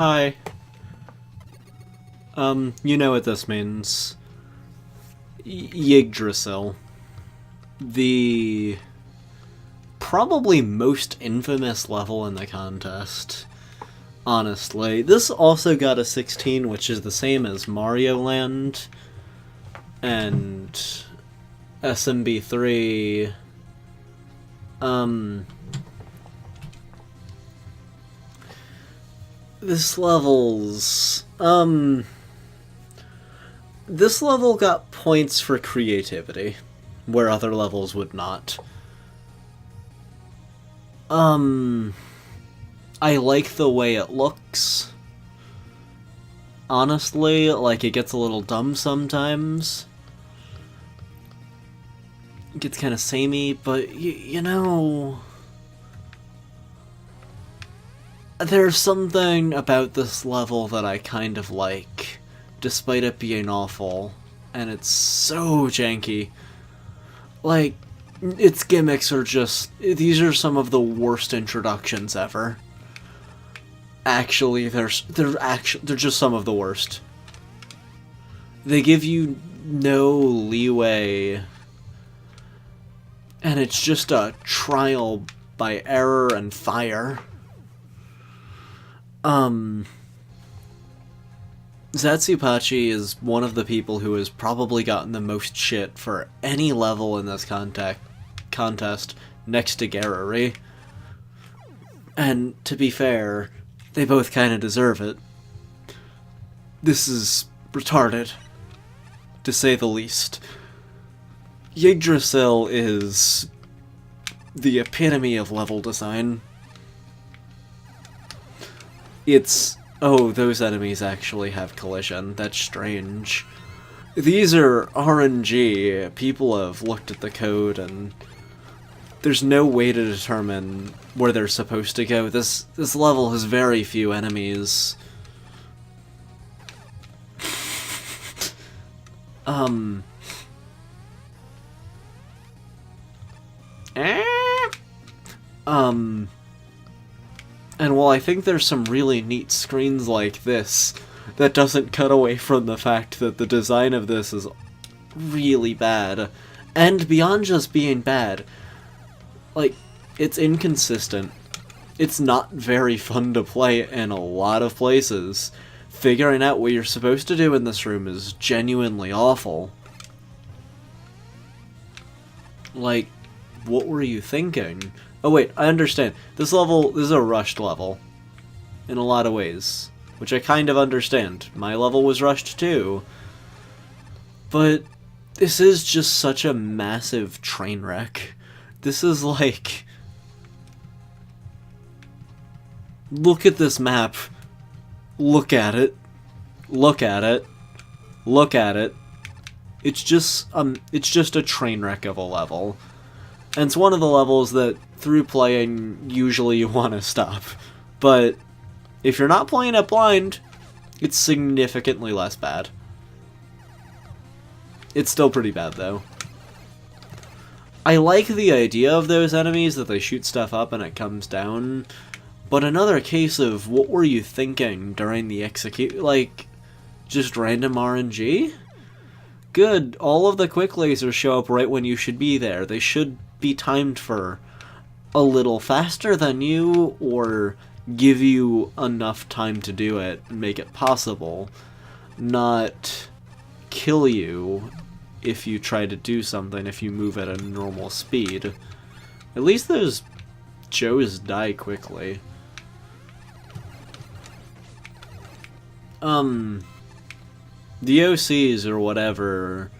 Hi. You know what this means. Yggdrasil. The probably most infamous level in the contest. Honestly. This also got a 16, which is the same as Mario Land and SMB3. This level got points for creativity, where other levels would not. I like the way it looks. Honestly, like, it gets a little dumb sometimes. It gets kind of samey, but, you know... There's something about this level that I kind of like, despite it being awful, and it's so janky. Like, its gimmicks are just... These are some of the worst introductions ever. Actually, they're just some of the worst. They give you no leeway, and it's just a trial by error and fire. Zatsupachi is one of the people who has probably gotten the most shit for any level in this contest, next to Garary. And, to be fair, they both kind of deserve it. This is retarded, to say the least. Yggdrasil is the epitome of level design. It's... Oh, those enemies actually have collision. That's strange. These are RNG. People have looked at the code and there's no way to determine where they're supposed to go. This level has very few enemies. And while I think there's some really neat screens like this, that doesn't cut away from the fact that the design of this is really bad. And beyond just being bad, like, it's inconsistent. It's not very fun to play in a lot of places. Figuring out what you're supposed to do in this room is genuinely awful. Like, what were you thinking? Oh wait, I understand. This is a rushed level. In a lot of ways. Which I kind of understand. My level was rushed too. But this is just such a massive train wreck. This is like... Look at this map. Look at it. Look at it. Look at it. It's just a train wreck of a level. And it's one of the levels that, through playing, usually you want to stop. But if you're not playing it blind, it's significantly less bad. It's still pretty bad, though. I like the idea of those enemies, that they shoot stuff up and it comes down, but another case of what were you thinking during the execute, like, just random RNG? Good, all of the quick lasers show up right when you should be there. They should be timed for a little faster than you, or give you enough time to do it and make it possible, not kill you if you try to do something if you move at a normal speed. At least those Joes die quickly. The OCs or whatever,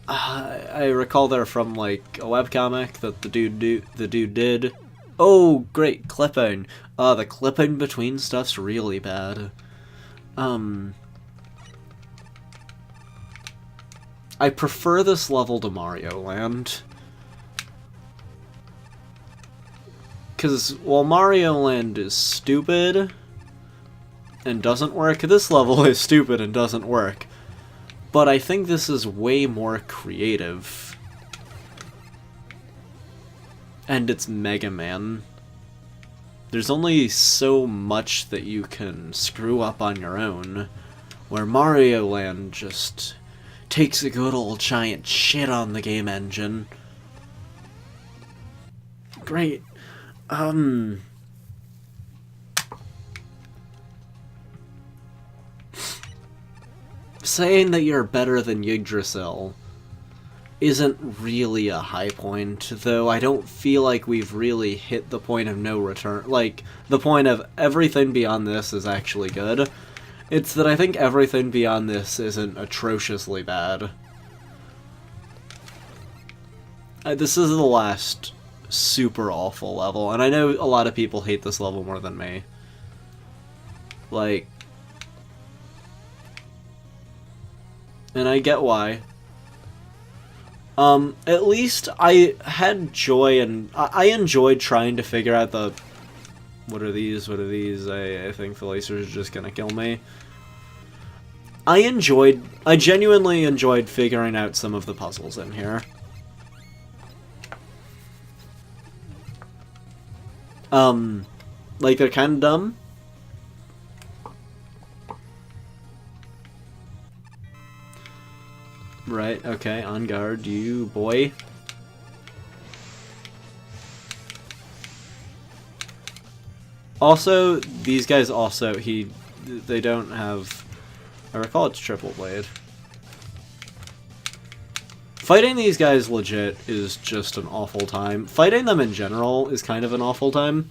I recall they're from, like, a webcomic that the dude did. Oh, great, clipping. The clipping between stuff's really bad. I prefer this level to Mario Land. Because while Mario Land is stupid and doesn't work, this level is stupid and doesn't work. But I think this is way more creative. And it's Mega Man. there's only so much that you can screw up on your own, where Mario Land just takes a good old giant shit on the game engine. Great. Saying that you're better than Yggdrasil isn't really a high point, though I don't feel like we've really hit the point of no return. Like, the point of everything beyond this is actually good. It's that I think everything beyond this isn't atrociously bad. This is the last super awful level, and I know a lot of people hate this level more than me. Like, and I get why. At least I had joy, and I enjoyed trying to figure out the... What are these? What are these? I think the lasers are just gonna kill me. I genuinely enjoyed figuring out some of the puzzles in here. Like, they're kinda dumb. Right, okay, on guard, you boy. Also, these guys also, they don't have, I recall it's triple blade. Fighting these guys legit is just an awful time. Fighting them in general is kind of an awful time.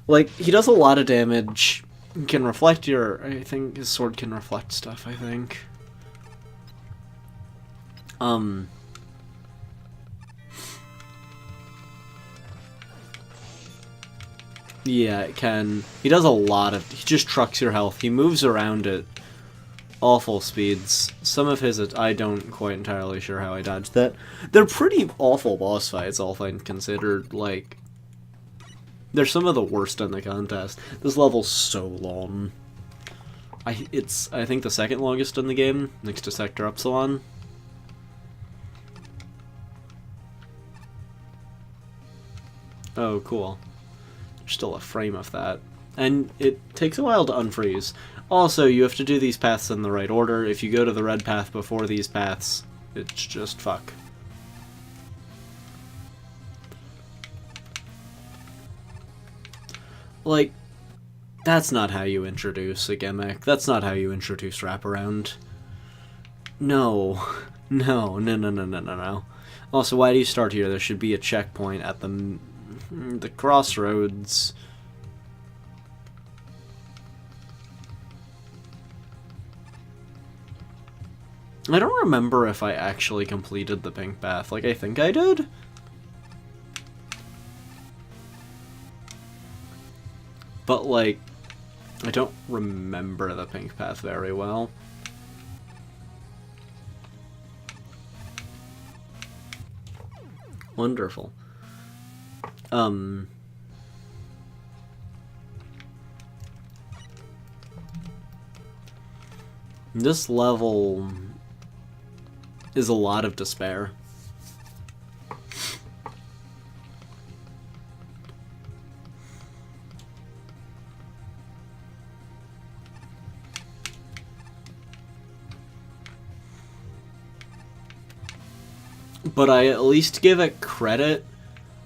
Like, he does a lot of damage, he can reflect your, I think his sword can reflect stuff, I think. Yeah, it can. He does a lot of... He just trucks your health. He moves around at awful speeds. Some of his... I don't quite entirely sure how I dodged that. They're pretty awful boss fights, all things considered. Like, they're some of the worst in the contest. This level's so long. It's, I think, the second longest in the game, next to Sector Upsilon. Oh, cool. There's still a frame of that. And it takes a while to unfreeze. Also, you have to do these paths in the right order. If you go to the red path before these paths, it's just fuck. Like, that's not how you introduce a gimmick. That's not how you introduce wraparound. No. No, no, no, no, no, no, no. Also, why do you start here? There should be a checkpoint at the crossroads. I don't remember if I actually completed the pink path. Like, I think I did? But, like, I don't remember the pink path very well. Wonderful. This level is a lot of despair. But I at least give it credit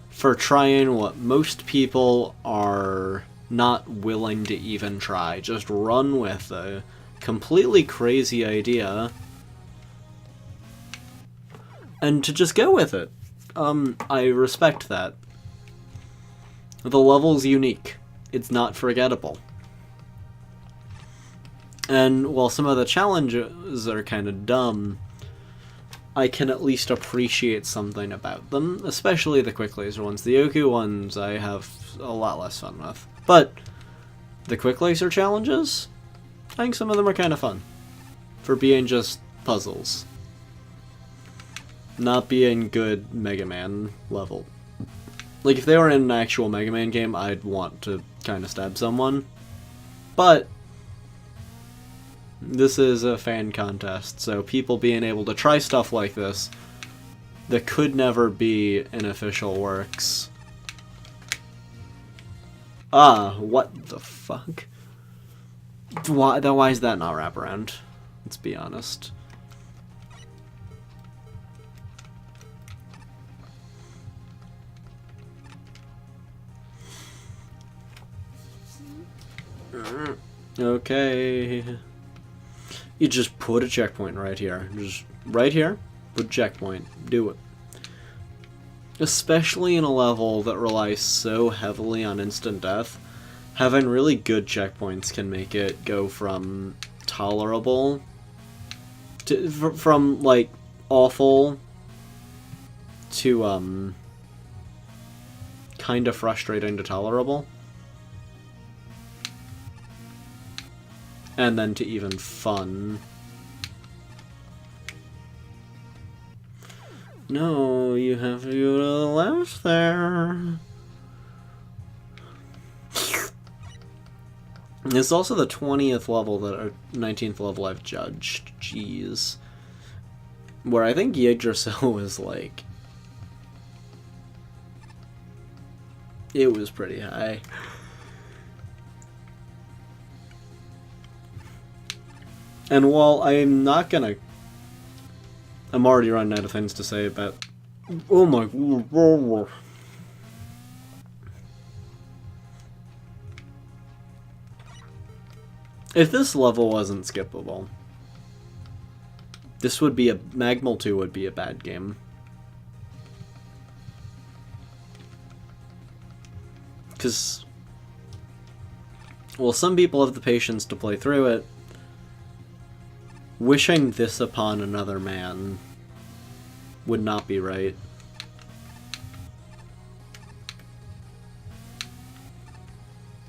for trying what most people are not willing to even try. Just run with a completely crazy idea and to just go with it. I respect that. The level's unique. It's not forgettable. And while some of the challenges are kind of dumb, I can at least appreciate something about them, especially the quick laser ones. The Oku ones I have a lot less fun with. But the quick laser challenges, I think some of them are kind of fun. For being just puzzles. Not being good Mega Man level. Like, if they were in an actual Mega Man game, I'd want to kind of stab someone. But this is a fan contest, so people being able to try stuff like this that could never be in official works What the fuck? Why is that not wraparound? Let's be honest. Okay. You just put a checkpoint right here. Just right here, put a checkpoint. Do it. Especially in a level that relies so heavily on instant death, having really good checkpoints can make it go from tolerable to from like awful to kind of frustrating to tolerable. And then to even fun. No, you have to go to the left there. It's also the 20th level or 19th level I've judged. Jeez. Where I think Yggdrasil was like... It was pretty high. And while I'm not gonna... I'm already running out of things to say about... Oh my... If this level wasn't skippable, this would be a... MaGMML2 would be a bad game. Because... Well, some people have the patience to play through it. Wishing this upon another man would not be right.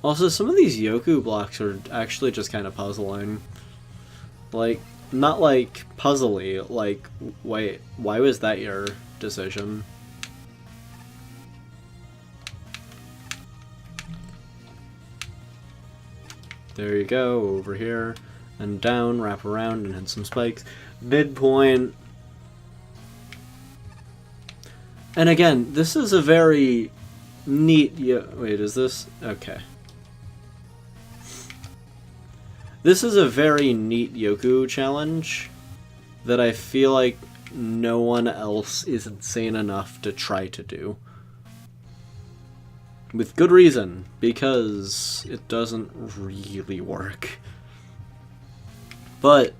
Also, some of these Yoku blocks are actually just kind of puzzling. Like, not like puzzly, like, wait, why was that your decision? There you go, over here. And down, wrap around, and hit some spikes. Midpoint. And again, this is a very neat... Wait, is this... Okay. This is a very neat Yoku challenge that I feel like no one else is insane enough to try to do. With good reason, because it doesn't really work. But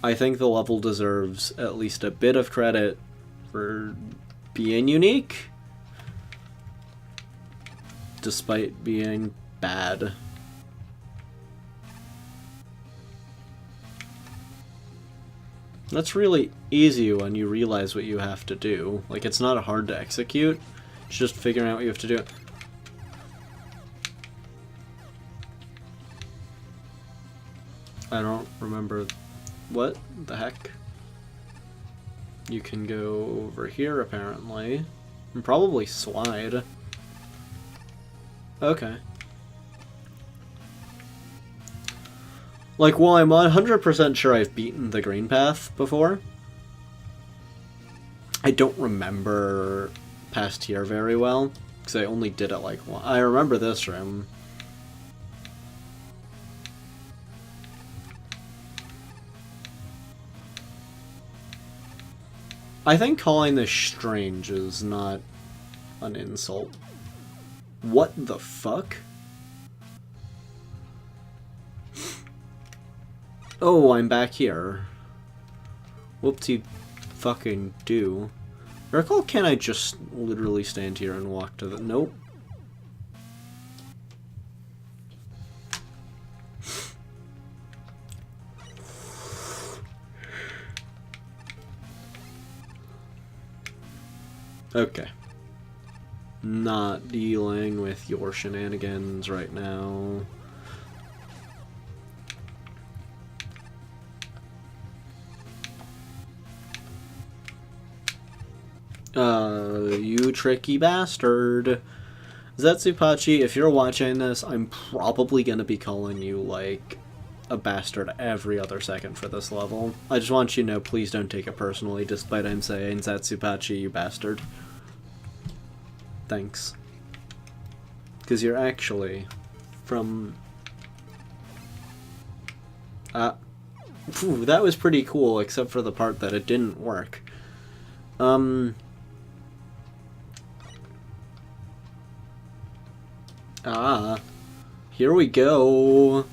I think the level deserves at least a bit of credit for being unique, despite being bad. That's really easy when you realize what you have to do. Like, it's not hard to execute. It's just figuring out what you have to do. I don't remember what the heck. You can go over here, apparently. And probably slide. Okay. Like, while I'm 100% sure I've beaten the green path before, I don't remember past here very well, because I only did it like one. I remember this room. I think calling this strange is not an insult. What the fuck? Oh, I'm back here. Whoopsie fucking do. Recall, can I just literally stand here and walk to the... Nope. Okay. Not dealing with your shenanigans right now. You tricky bastard. Zetsupachi, if you're watching this, I'm probably gonna be calling you, like, a bastard every other second for this level. I just want you to know, please don't take it personally, despite I'm saying, Zatsupachi, you bastard. Thanks. Because you're actually from... Phew, that was pretty cool, except for the part that it didn't work. Here we go.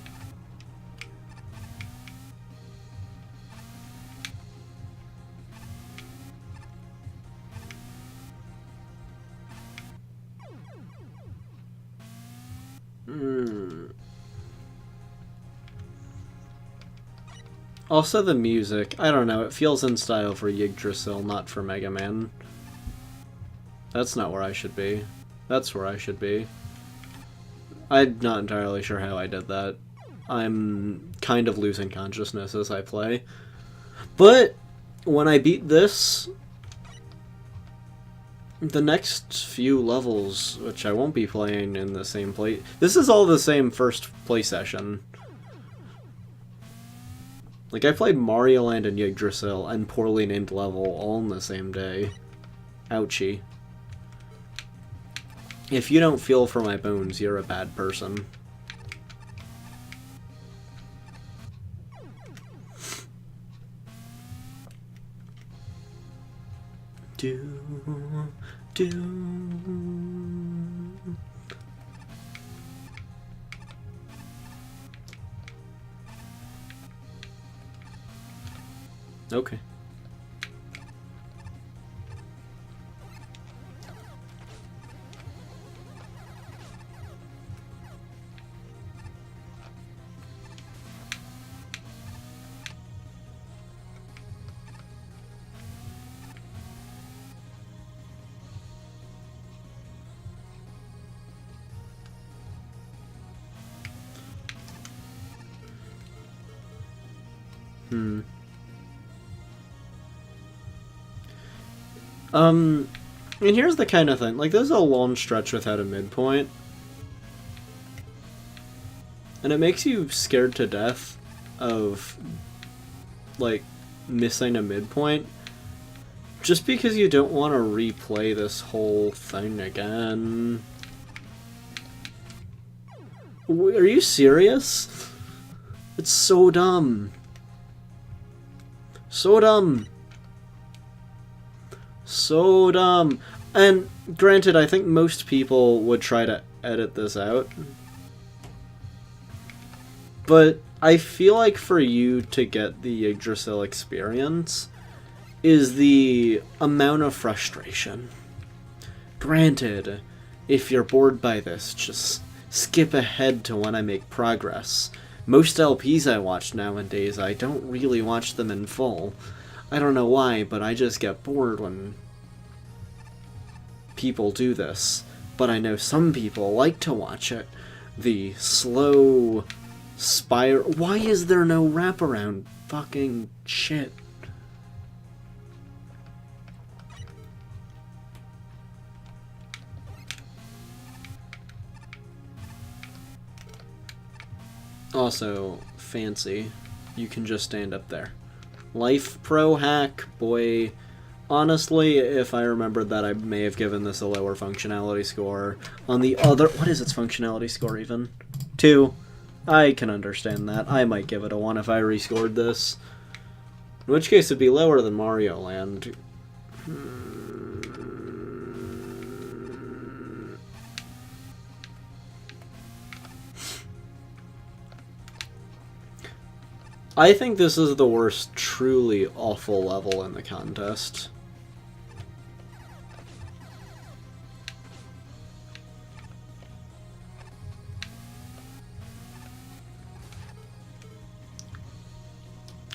Also the music, I don't know, it feels in style for Yggdrasil, not for Mega Man. That's not where I should be. That's where I should be. I'm not entirely sure how I did that. I'm kind of losing consciousness as I play. But when I beat this, the next few levels, which I won't be playing in the same play... This is all the same first play session. Like, I played Mario Land and Yggdrasil and Poorly Named Level all in the same day. Ouchie. If you don't feel for my bones, you're a bad person. Okay. And here's the kind of thing, like, there's a long stretch without a midpoint, and it makes you scared to death of, like, missing a midpoint, just because you don't want to replay this whole thing again. Are you serious? It's so dumb. So dumb. So dumb. And granted, I think most people would try to edit this out. But I feel like for you to get the Yggdrasil experience is the amount of frustration. Granted, if you're bored by this, just skip ahead to when I make progress. Most LPs I watch nowadays, I don't really watch them in full. I don't know why, but I just get bored when people do this. But I know some people like to watch it. The slow spiral. Why is there no wraparound fucking shit? Also, fancy. You can just stand up there. Life Pro hack, boy. Honestly, if I remembered that, I may have given this a lower functionality score. On the other... What is its functionality score, even? 2. I can understand that. I might give it a 1 if I rescored this. In which case, it'd be lower than Mario Land. I think this is the worst truly awful level in the contest.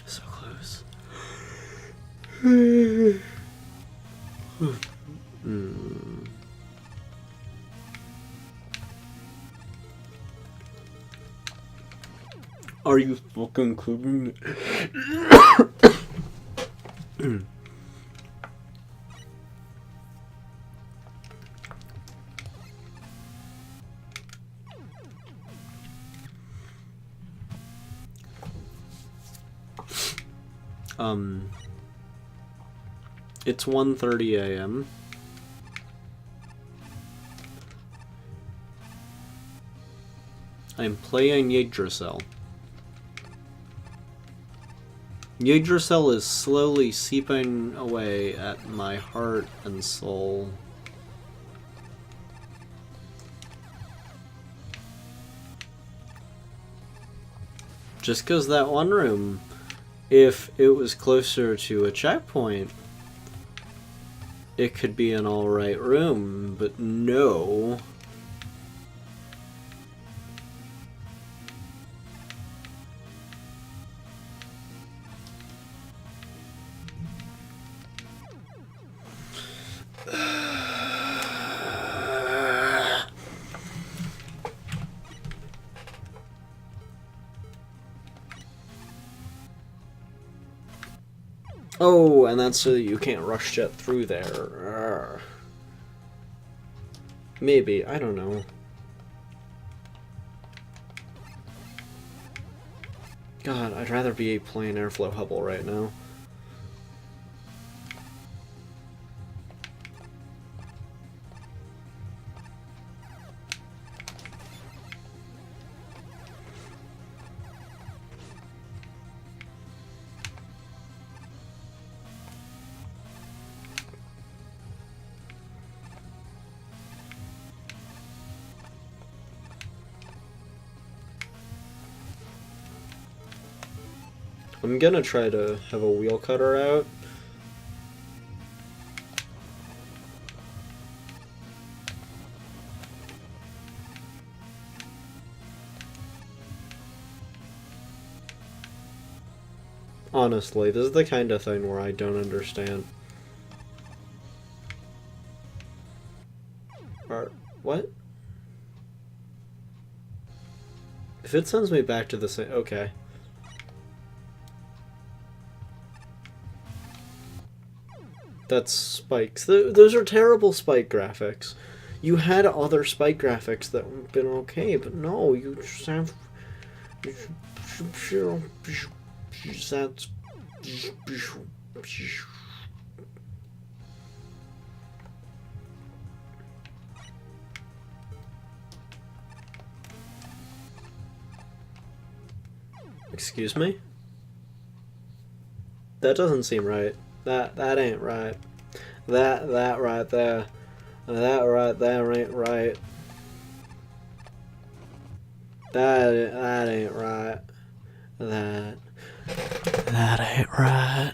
So close. Are you fucking kidding me? It's 1:30 a.m. I'm playing Yggdrasil. Yggdrasil is slowly seeping away at my heart and soul. Just because that one room, if it was closer to a checkpoint, it could be an alright room, but no. Oh, and that's so that you can't rush jet through there. Maybe, I don't know. God, I'd rather be a plain airflow Hubble right now. I'm gonna try to have a wheel cutter out. Honestly, this is the kind of thing where I don't understand. Or, what? If it sends me back to the same... Okay. That's spikes. Those are terrible spike graphics. You had other spike graphics that would have been okay, but no, you just have... That's... Excuse me? That doesn't seem right. That ain't right. That right there. That right there ain't right. That ain't right. That ain't right.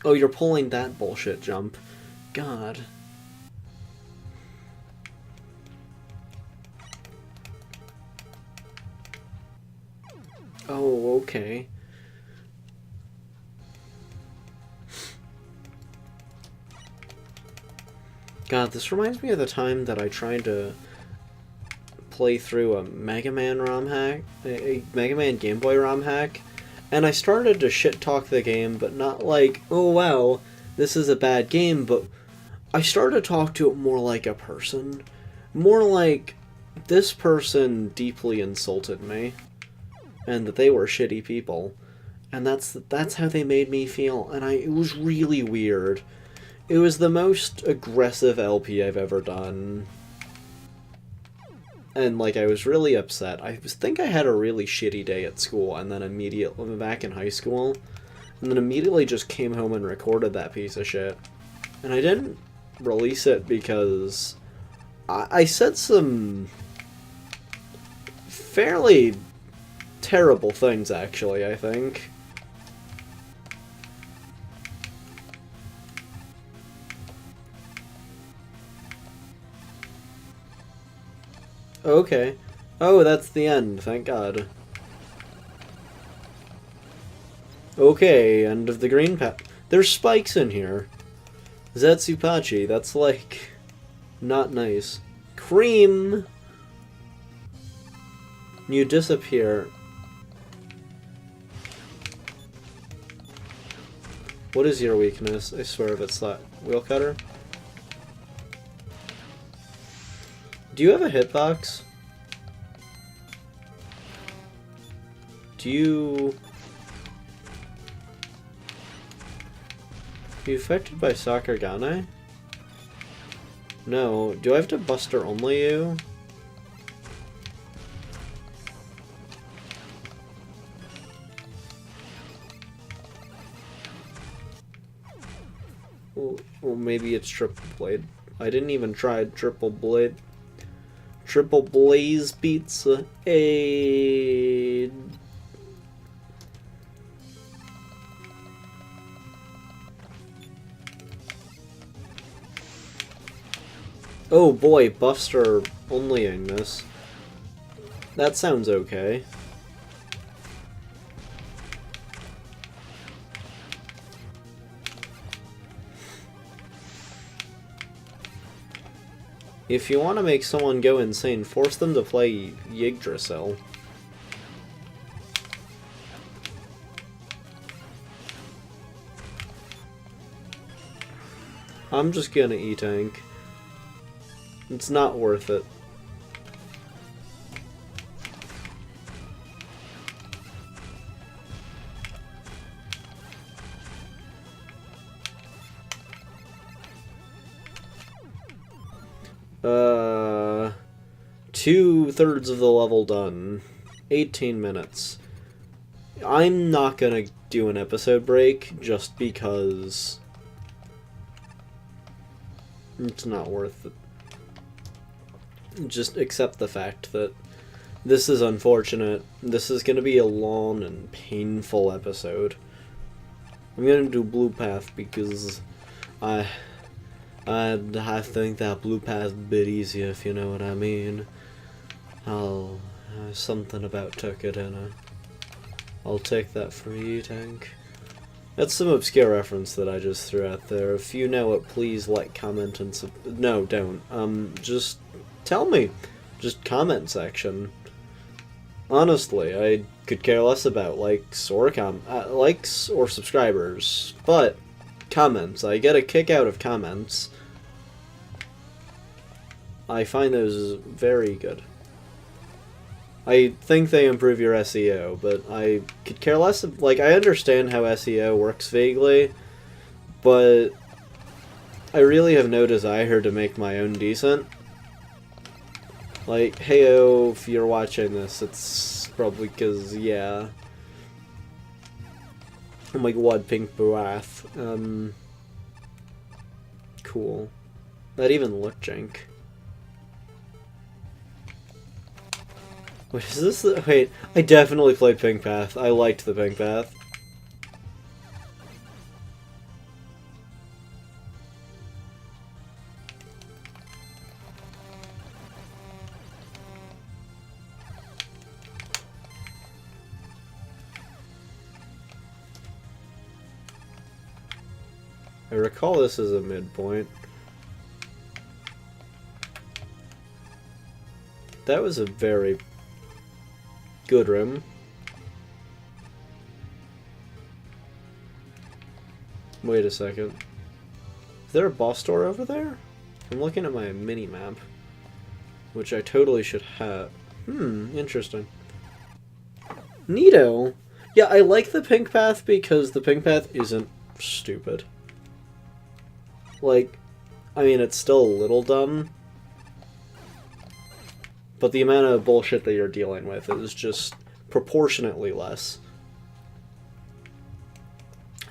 Oh, you're pulling that bullshit jump. God. Oh, okay. God, this reminds me of the time that I tried to play through a Mega Man ROM hack, a Mega Man Game Boy ROM hack, and I started to shit-talk the game, but not like, oh wow, this is a bad game, but I started to talk to it more like a person. More like, this person deeply insulted me, and that they were shitty people. And that's how they made me feel, and it was really weird. It was the most aggressive LP I've ever done. And, like, I was really upset. I think I had a really shitty day at school, and then immediately, back in high school, and then immediately just came home and recorded that piece of shit. And I didn't release it because I said some fairly terrible things, actually, I think. Okay. Oh, that's the end, thank God. Okay, end of the green path. There's spikes in here. Zetsupachi, that's like... not nice. Cream! You disappear. What is your weakness? I swear if it's that. wheel cutter. Do you have a hitbox? Do you... Are you affected by Sakuragane? No. Do I have to Buster only you? Well, maybe it's Triple Blade. I didn't even try Triple Blade. Triple Blaze Pizza. Hey. Oh boy, buffs are onlying this. That sounds okay. If you want to make someone go insane, force them to play Yggdrasil. I'm just gonna E-Tank. It's not worth it. Two-thirds of the level done. 18 minutes. I'm not gonna do an episode break just because it's not worth it. Just accept the fact that this is unfortunate. This is gonna be a long and painful episode. I'm gonna do Blue Path because I think that Blue Path's a bit easier, if you know what I mean. Something about took it in it. I'll take that for you, Tank. That's some obscure reference that I just threw out there. If you know it, please like, comment, and no, don't. Just tell me. Just comment section. Honestly, I could care less about likes or likes or subscribers, but comments. I get a kick out of comments. I find those very good. I think they improve your SEO, but I could care less. Like, I understand how SEO works vaguely, but I really have no desire to make my own decent. Like, heyo, if you're watching this, it's probably because, yeah. Oh my god, Pink Bath. Cool. That even looked jank. Wait, is this the... Wait, I definitely played Pink Path. I liked the Pink Path. I recall this as a midpoint. That was a very good room. Wait a second. Is there a boss door over there? I'm looking at my mini-map, which I totally should have. Interesting. Neato! Yeah, I like the Pink Path because the Pink Path isn't stupid. Like, I mean, it's still a little dumb, but the amount of bullshit that you're dealing with is just proportionately less.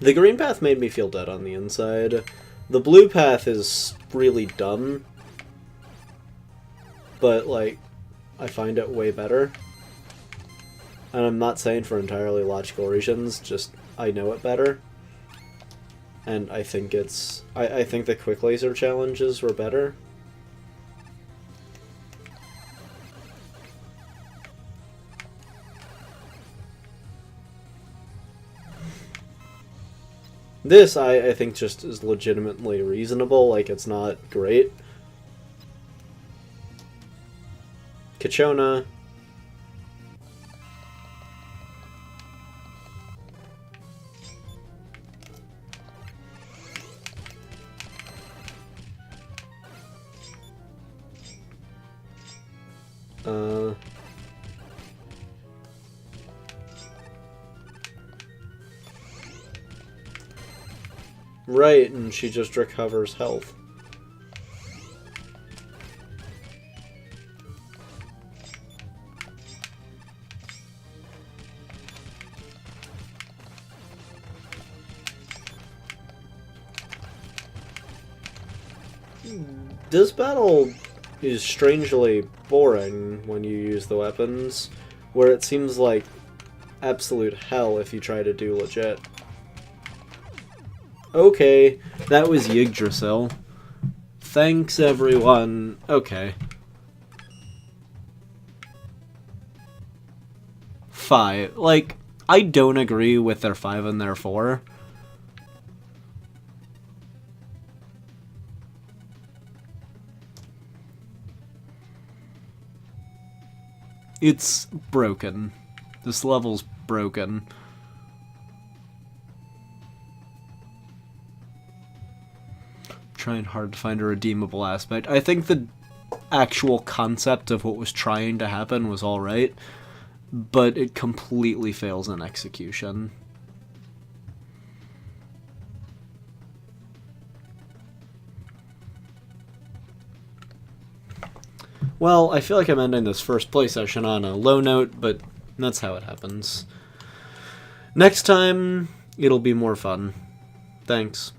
The green path made me feel dead on the inside. The blue path is really dumb, but, like, I find it way better. And I'm not saying for entirely logical reasons, just I know it better. And I think it's... I think the quick laser challenges were better. This, I think, just is legitimately reasonable, like, it's not great. Kachona. Right, and she just recovers health. This battle is strangely boring when you use the weapons, where it seems like absolute hell if you try to do legit. Okay, that was Yggdrasil. Thanks, everyone. Okay. 5. Like, I don't agree with their 5 and their 4. It's broken. This level's broken. Trying hard to find a redeemable aspect. I think the actual concept of what was trying to happen was alright, but it completely fails in execution. Well, I feel like I'm ending this first play session on a low note, but that's how it happens. Next time, it'll be more fun. Thanks.